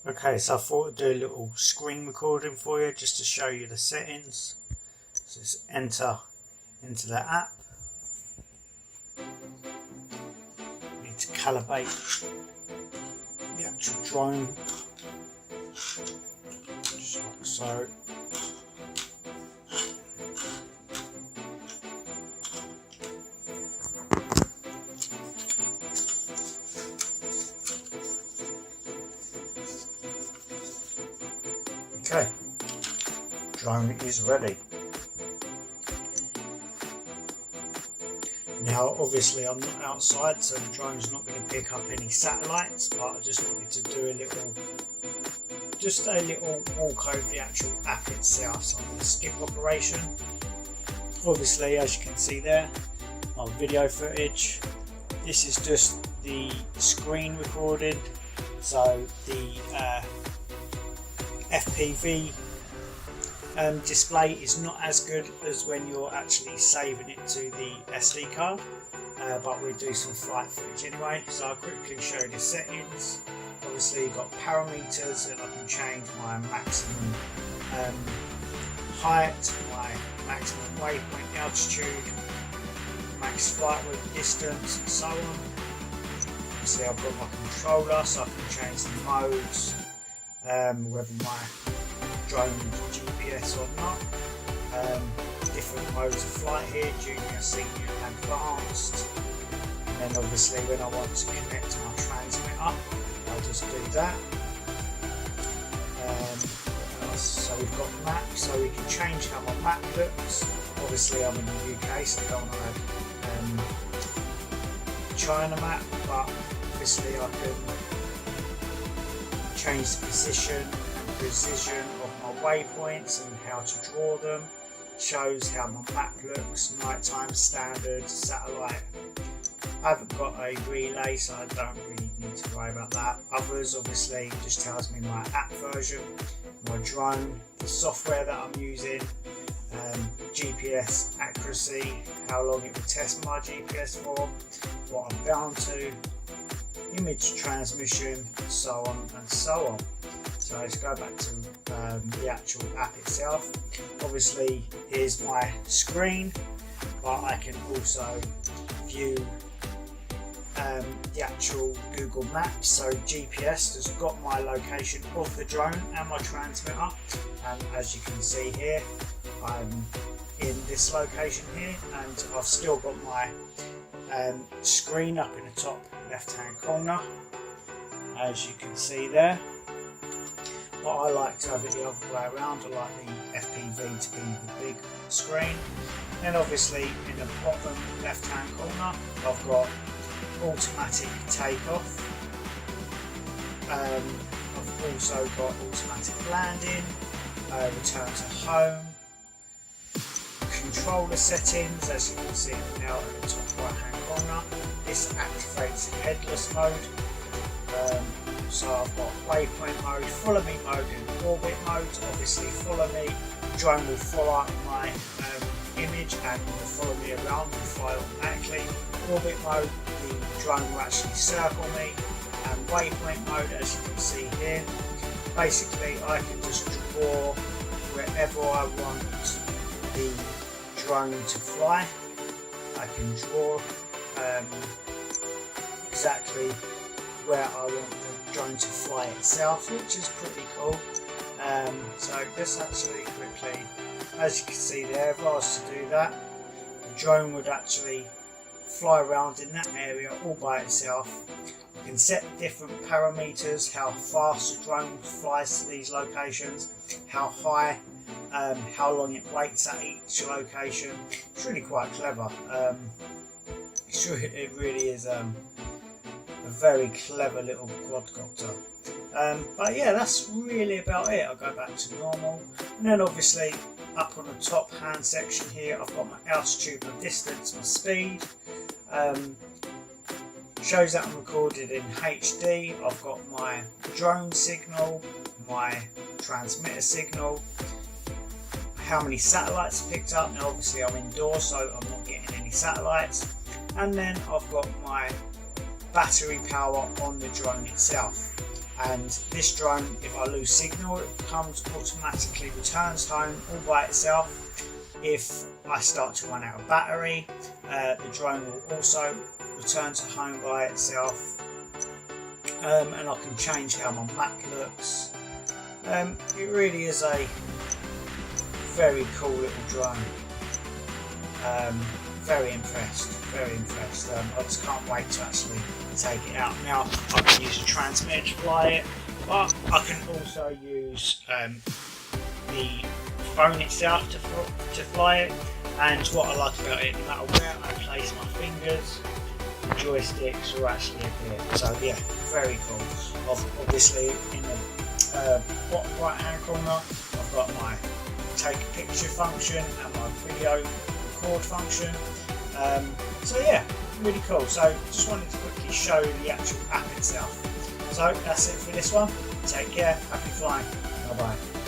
Okay, so I thought I'd do a little screen recording for you just to show you the settings. So just enter into the app. Need to calibrate the actual drone, just like so. Okay, drone is ready. Now obviously I'm not outside, so the drone's not going to pick up any satellites, but I just wanted to do a little walk over the actual app itself. So I'm going to skip operation. Obviously, as you can see there, my video footage. This is just the screen recording, so the FPV display is not as good as when you're actually saving it to the SD card, but we'll do some flight footage anyway. So I'll quickly show you the settings. Obviously you've got parameters, and I can change my maximum height, my maximum waypoint altitude, max flight route distance, and so on. Obviously I've got my controller, so I can change the modes, whether my drone is GPS or not. Different modes of flight here: junior, senior, and advanced. And then obviously when I want to connect my transmitter, I'll just do that. So we've got maps, so we can change how my map looks. Obviously I'm in the UK, so I don't want to have China map, but obviously I can change the position and precision of my waypoints and how to draw them. Shows how my map looks: nighttime, standard, satellite. I haven't got a relay, so I don't really need to worry about that. Others obviously just tells me my app version, my drone, the software that I'm using, GPS accuracy, how long it will test my GPS for, what I'm bound to, image transmission, so on and so on. So let's go back to the actual app itself. Obviously here's my screen, but I can also view the actual Google Maps. So GPS has got my location of the drone and my transmitter, and as you can see here, I'm in this location here, and I've still got my screen up in the top left hand corner, as you can see there. But I like to have it the other way around. I like the FPV to be the big screen. And obviously in the bottom left hand corner I've got automatic takeoff. I've also got automatic landing, return to home, controller settings, as you can see now in the top right hand corner. This activates headless mode. So I've got waypoint mode, follow me mode, and orbit mode. Obviously follow me, drone will follow my image and will follow me around and fly automatically. Orbit mode, the drone will actually circle me. And waypoint mode, as you can see here, basically I can just draw wherever I want the drone to fly. I can draw exactly where I want the drone to fly itself, which is pretty cool. So this actually quickly, as you can see there, if I was to do that, the drone would actually fly around in that area all by itself. I can set different parameters, how fast the drone flies to these locations, how high, how long it waits at each location. It's really quite clever. It really is a very clever little quadcopter. But yeah, that's really about it. I'll go back to normal, and then obviously up on the top hand section here I've got my altitude, my distance, my speed. Shows that I'm recorded in HD. I've got my drone signal, my transmitter signal, how many satellites picked up. Now obviously I'm indoors, so I'm not getting any satellites. And then I've got my battery power on the drone itself. And this drone, if I lose signal, it automatically returns home all by itself. If I start to run out of battery, the drone will also return to home by itself. And I can change how my map looks. It really is a very cool little drone. Very impressed, very impressed. I just can't wait to actually take it out. Now I can use a transmitter to fly it, but I can also use the phone itself to fly it. And what I like about it, no matter where I place my fingers, the joysticks will actually appear. So yeah, very cool. Obviously in the right hand corner I've got my take a picture function and my video record function. So yeah, really cool. So just wanted to quickly show the actual app itself. So that's it for this one. Take care, happy flying, bye bye.